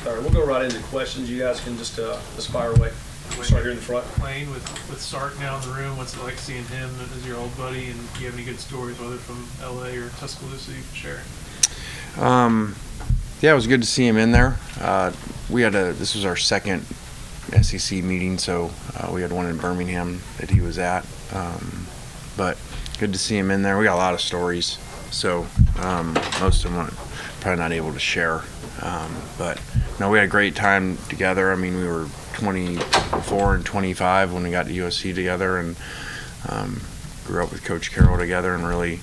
All right, we'll go right into questions. You guys can just fire away. Start here in the front. Playing with Sark now in the room, what's it like seeing him as your old buddy, and do you have any good stories, whether from LA or Tuscaloosa, you can share? Yeah, it was good to see him in there. This was our second SEC meeting, so we had one in Birmingham that he was at. But good to see him in there. We got a lot of stories, so most of them I'm probably not able to share. But no, we had a great time together. I mean, we were 24 and 25 when we got to USC together, and grew up with Coach Carroll together, and really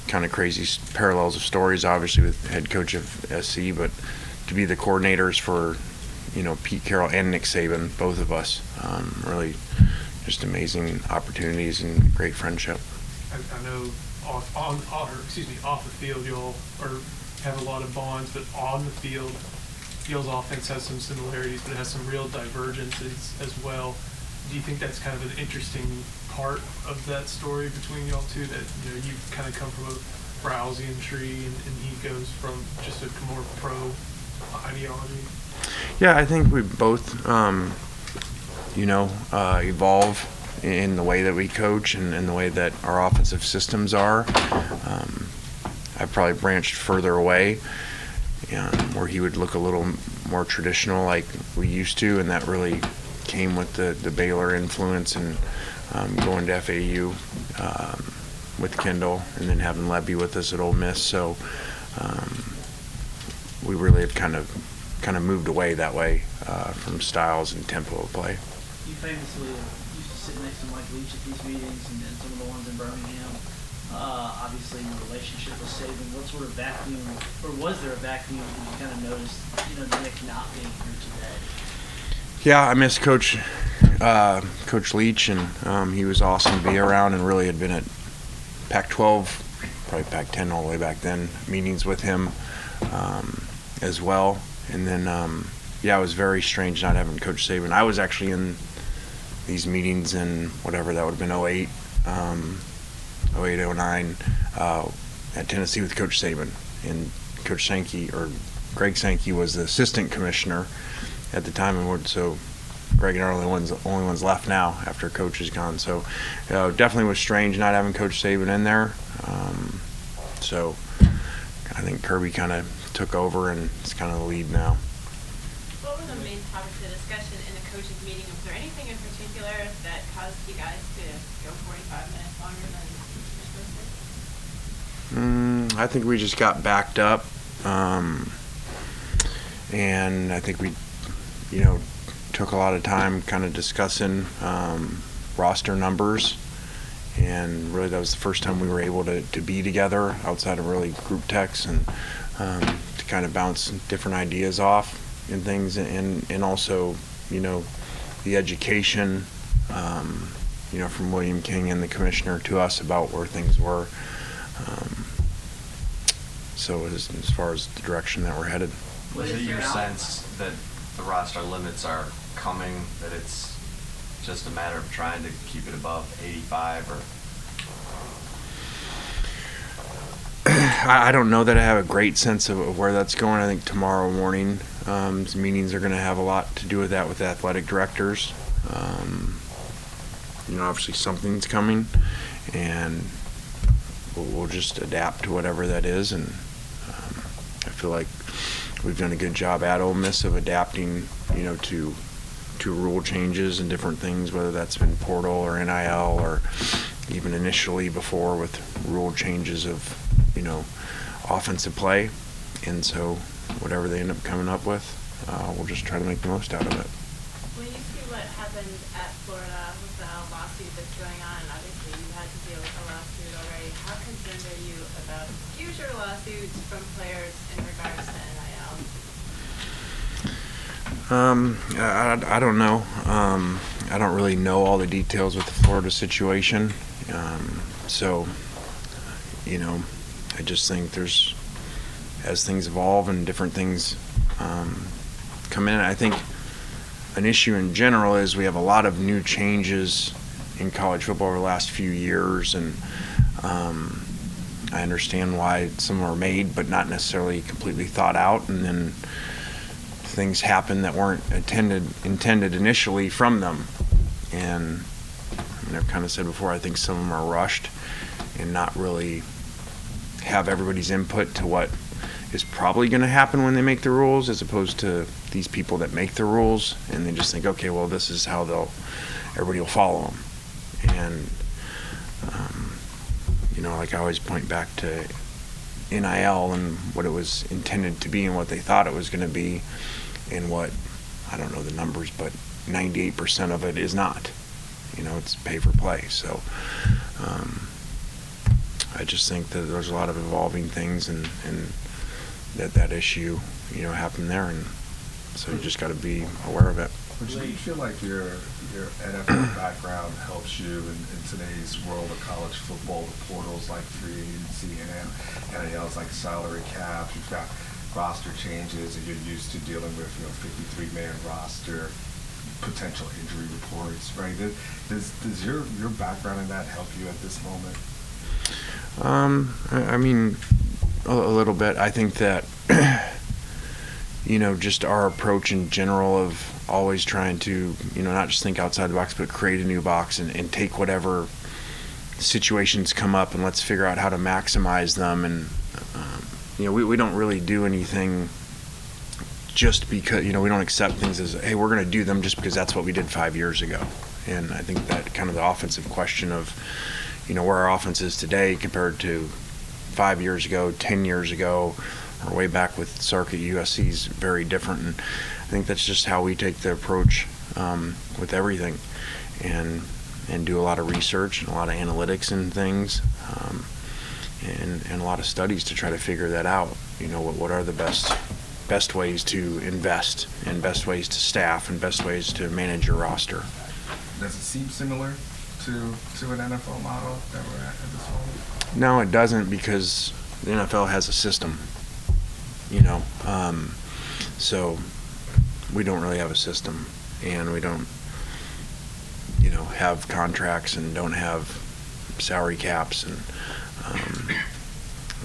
kind of crazy parallels of stories, obviously with head coach of SC, but to be the coordinators for, Pete Carroll and Nick Saban, both of us, really just amazing opportunities and great friendship. I know off the field you all have a lot of bonds, but on the field, y'all's offense has some similarities, but it has some real divergences as well. Do you think that's kind of an interesting part of that story between y'all two, that you kind of come from a Browsian tree and he goes from just a more pro ideology? Yeah, I think we both, evolve in the way that we coach and in the way that our offensive systems are. I've probably branched further away, where he would look a little more traditional like we used to, and that really came with the Baylor influence and going to FAU with Kendall, and then having Levy with us at Ole Miss. So we really have kind of moved away that way from styles and tempo of play. You famously used to sit next to Mike Leach at these meetings, and then some of the ones in Birmingham. Obviously, your relationship with Saban. What sort of vacuum, or was there a vacuum that you kind of noticed, Nick not being here today? Yeah, I miss Coach Leach, and he was awesome to be around, and really had been at Pac-12, probably Pac-10 all the way back then, meetings with him as well. And then, it was very strange not having Coach Saban. I was actually in these meetings in whatever that would have been 08, 09, at Tennessee with Coach Saban. And Coach Sankey, or Greg Sankey, was the assistant commissioner at the time, and so Greg and I are the only ones left now after Coach is gone. So definitely was strange not having Coach Saban in there. So I think Kirby kind of took over and is kind of the lead now. What were the main topics of discussion in the coaches meeting? Was there anything in particular that caused you guys to go 45 minutes longer than you're supposed to? I think we just got backed up, and I think we, took a lot of time kind of discussing roster numbers, and really that was the first time we were able to be together outside of really group texts, and to kind of bounce different ideas off and things, and also, the education, from William King and the commissioner to us about where things were. So as far as the direction that we're headed. Was it your sense that the roster limits are coming, that it's just a matter of trying to keep it above 85, or? I don't know that I have a great sense of where that's going. I think tomorrow morning meetings are going to have a lot to do with that with athletic directors. Obviously something's coming, and we'll just adapt to whatever that is. And I feel like we've done a good job at Ole Miss of adapting, to rule changes and different things, whether that's been portal or NIL, or even initially before with rule changes of, offensive play. And so whatever they end up coming up with, we'll just try to make the most out of it. When you see what happened at Florida with the lawsuit that's going on, obviously you had to deal with a lawsuit already. How concerned are you about future lawsuits from players in regards to NIL? I don't know. I don't really know all the details with the Florida situation. So, I just think as things evolve and different things come in, I think an issue in general is we have a lot of new changes in college football over the last few years, and I understand why some are made, but not necessarily completely thought out. And then things happen that weren't intended initially from them. And I mean, I've kind of said before, I think some of them are rushed and not really have everybody's input to what is probably going to happen when they make the rules, as opposed to these people that make the rules and they just think, okay, well, this is how everybody will follow them. And you know, like I always point back to NIL and what it was intended to be and what they thought it was going to be, and what, I don't know the numbers, but 98% of it is not. You know, it's pay for play. So I just think that there's a lot of evolving things, and that issue, you know, happened there, and so you just got to be aware of it. Do you feel like your NFL background helps you in today's world of college football, the portals like free agency and NILs like salary cap? You've got roster changes, and you're used to dealing with 53-man roster, potential injury reports, right? Does your background in that help you at this moment? I mean, a little bit. I think that you know, just our approach in general of always trying to, you know, not just think outside the box, but create a new box and take whatever situations come up and let's figure out how to maximize them. And, you know, we don't really do anything just because, you know, we don't accept things as, hey, we're going to do them just because that's what we did 5 years ago. And I think that kind of the offensive question of, you know, where our offense is today compared to 5 years ago, 10 years ago, or way back with Sark at USC is very different. And I think that's just how we take the approach with everything, and do a lot of research and a lot of analytics and things, and a lot of studies to try to figure that out. You know, what are the best ways to invest, and best ways to staff, and best ways to manage your roster. Does it seem similar to an NFL model that we're at this moment? No, it doesn't, because the NFL has a system. You know, so we don't really have a system, and we don't, you know, have contracts and don't have salary caps, and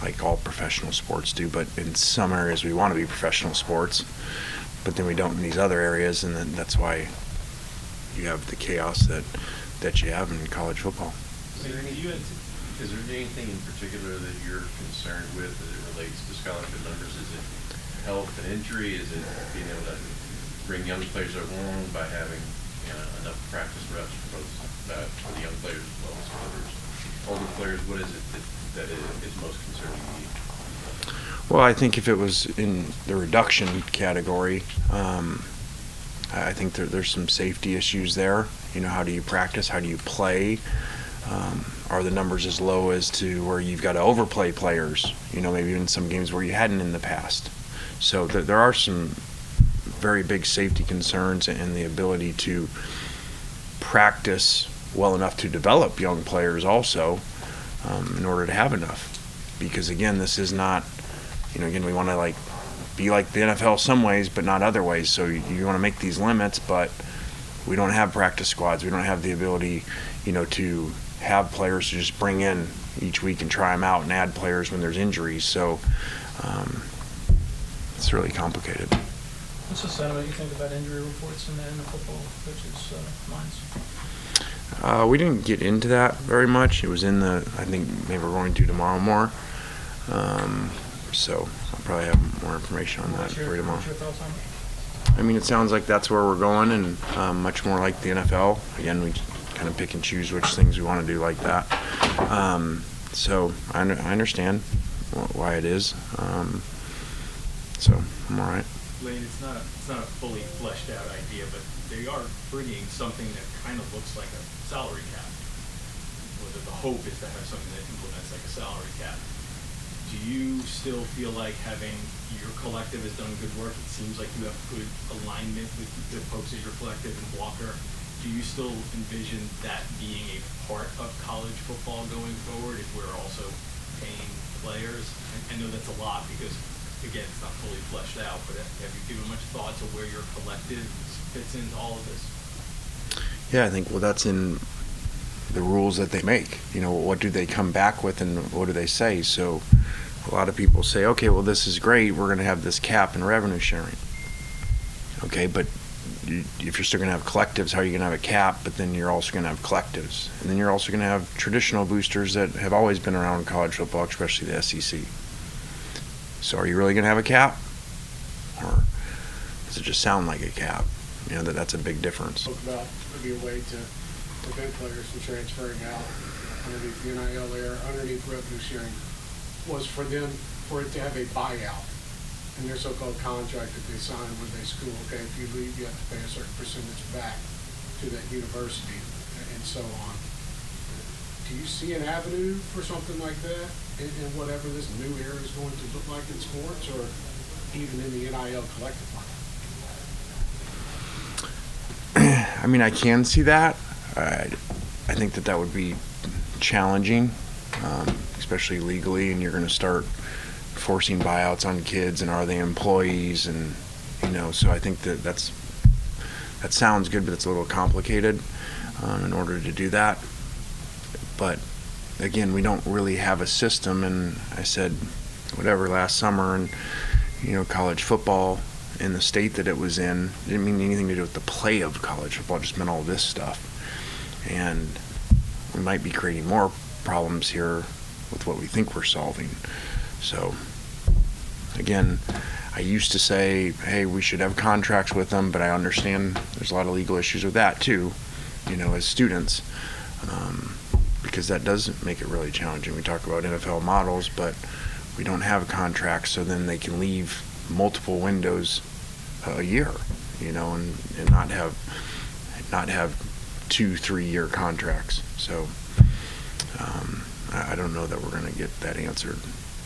like all professional sports do. But in some areas we want to be professional sports, but then we don't in these other areas, and then that's why you have the chaos that you have in college football. Is there anything in particular that you're concerned with as it relates to scholarship numbers? Is it health and injury? Is it being able to bring young players along by having enough practice reps for for the young players as well as others, older players? What is it that is most concerning to you? Well, I think if it was in the reduction category, I think there's some safety issues there. You know, how do you practice? How do you play? Are the numbers as low as to where you've got to overplay players, you know, maybe in some games where you hadn't in the past? So there are some very big safety concerns, and the ability to practice well enough to develop young players also, in order to have enough. Because again, this is not, you know, again, we want to be like the NFL some ways, but not other ways. So you want to make these limits, but we don't have practice squads. We don't have the ability, you know, to have players to just bring in each week and try them out and add players when there's injuries. So it's really complicated. What's the sentiment you think about injury reports in the football coaches' minds? We didn't get into that very much. It was in the, I think maybe we're going to tomorrow more. So I'll probably have more information on that for tomorrow. What's your thoughts on it? I mean, it sounds like that's where we're going, and much more like the NFL. Again, we kind of pick and choose which things we want to do like that. So I understand why it is. So I'm all right. Lane, it's not a fully fleshed out idea, but they are bringing something that kind of looks like a salary cap. Whether the hope is to have something that implements like a salary cap. Do you still feel like having your collective has done good work? It seems like you have good alignment with the folks at your collective and Walker. Do you still envision that being a part of college football going forward if we're also paying players? I know that's a lot because, again, it's not fully fleshed out, but have you given much thought to where your collective fits into all of this? Yeah, I think, well, that's in the rules that they make. You know, what do they come back with and what do they say? So a lot of people say, okay, well, this is great. We're going to have this cap and revenue sharing. Okay, but if you're still going to have collectives, how are you going to have a cap? But then you're also going to have collectives. And then you're also going to have traditional boosters that have always been around in college football, especially the SEC. So are you really going to have a cap? Or does it just sound like a cap? You know, that's a big difference. Talk about maybe a way to prevent players from transferring out underneath the NIL layer, underneath revenue sharing, was for it to have a buyout in their so-called contract that they sign when they school. Okay, if you leave, you have to pay a certain percentage back to that university and so on. Do you see an avenue for something like that in whatever this new era is going to look like in sports, or even in the NIL collective market? I mean, I can see that. I think that would be challenging, especially legally, and you're going to start forcing buyouts on kids, and are they employees, and so I think that sounds good, but it's a little complicated in order to do that. But again, we don't really have a system, and I said whatever last summer, and college football in the state that it was in didn't mean anything to do with the play of college football, it just meant all this stuff. And we might be creating more problems here with what we think we're solving. So again, I used to say, hey, we should have contracts with them, but I understand there's a lot of legal issues with that too, as students, because that does make it really challenging. We talk about NFL models, but we don't have contracts, so then they can leave multiple windows a year, and not have 2-3 year contracts. So I don't know that we're going to get that answered.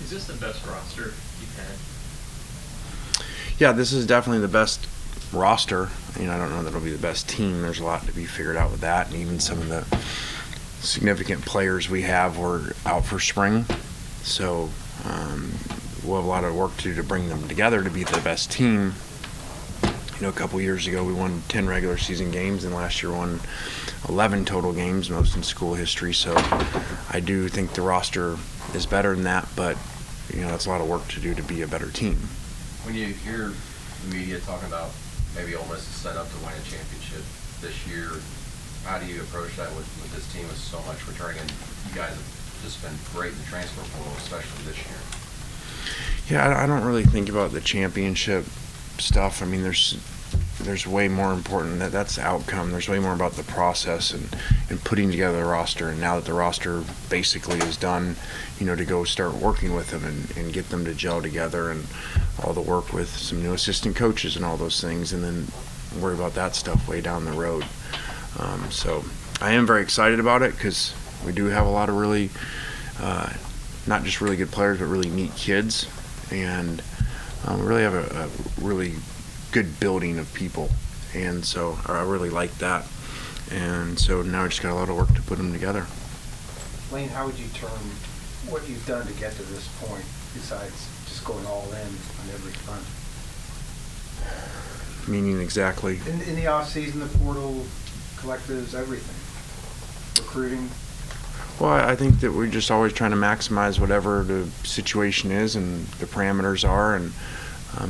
Is this the best roster you've had? Yeah, this is definitely the best roster. I don't know that it'll be the best team. There's a lot to be figured out with that, and even some of the significant players we have were out for spring. So we'll have a lot of work to do to bring them together to be the best team. A couple years ago we won 10 regular season games, and last year won 11 total games, most in school history. So I do think the roster is better than that, but that's a lot of work to do to be a better team. When you hear the media talking about maybe Ole Miss is set up to win a championship this year, how do you approach that with this team with so much returning? And you guys have just been great in the transfer portal, especially this year. Yeah, I don't really think about the championship stuff. I mean, there's way more important. That's the outcome. There's way more about the process and putting together the roster. And now that the roster basically is done, to go start working with them and get them to gel together, and all the work with some new assistant coaches and all those things, and then worry about that stuff way down the road. So I am very excited about it, because we do have a lot of really, not just really good players, but really neat kids. And we really have a really good building of people, and so I really like that. And so now I just got a lot of work to put them together. Lane, how would you term what you've done to get to this point, besides just going all in on every front? Meaning exactly? In the off season, the portal, collectives, everything, recruiting. Well, I think that we're just always trying to maximize whatever the situation is and the parameters are, and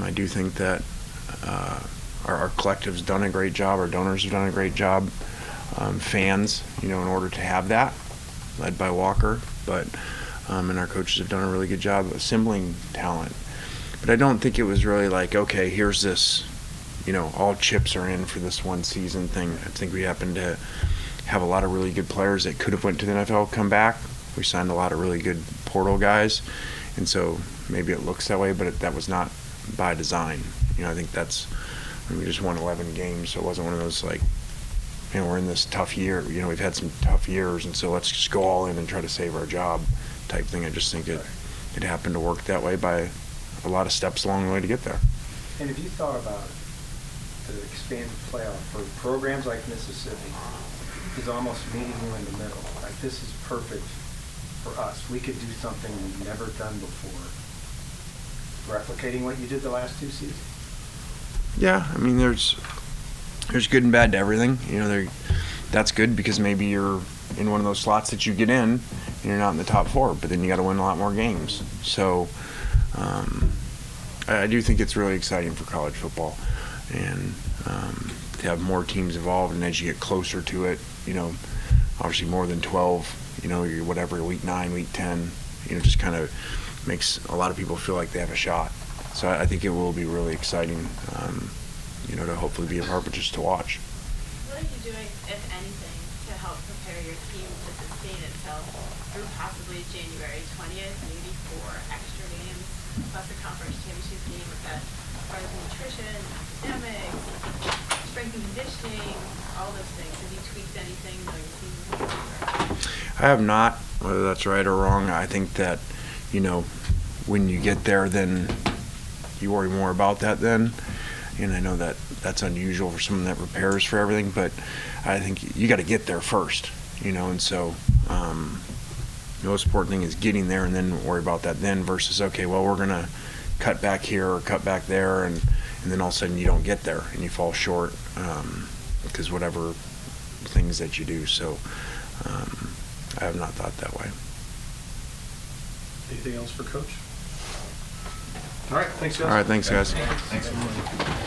I do think that our collective's done a great job, our donors have done a great job, fans, in order to have that, led by Walker, but and our coaches have done a really good job of assembling talent. But I don't think it was really like, okay, here's this, all chips are in for this one season thing. I think we happened to have a lot of really good players that could have went to the NFL come back. We signed a lot of really good portal guys, and so maybe it looks that way, but that was not by design. I think we just won 11 games, so it wasn't one of those like, we're in this tough year. We've had some tough years, and so let's just go all in and try to save our job type thing. I just think it happened to work that way by a lot of steps along the way to get there. And have you thought about the expanded playoff for programs like Mississippi? Is almost meeting you in the middle. Like, this is perfect for us. We could do something we've never done before, replicating what you did the last 2 seasons. Yeah, I mean, there's good and bad to everything. That's good because maybe you're in one of those slots that you get in and you're not in the top 4, but then you got to win a lot more games. So I do think it's really exciting for college football. and to have more teams involved. And as you get closer to it, obviously more than 12, you're whatever, week 9, week 10, just kind of makes a lot of people feel like they have a shot. So I think it will be really exciting, to hopefully be a part, but just to watch. What are you doing, if anything, to help prepare your team to sustain itself through possibly January 20th, maybe 4 extra games, plus a conference championship game with that part of nutrition, academics, strength and conditioning, all those things? Have you tweaked anything knowing the season? I have not, whether that's right or wrong. I think that, when you get there, then you worry more about that then. And I know that that's unusual for someone that prepares for everything, but I think you got to get there first, and so the most important thing is getting there and then worry about that then versus, okay, well, we're going to cut back here or cut back there, and then all of a sudden you don't get there and you fall short because whatever things that you do. So I have not thought that way. Anything else for Coach? All right, thanks, guys. All right, thanks, guys. Thanks.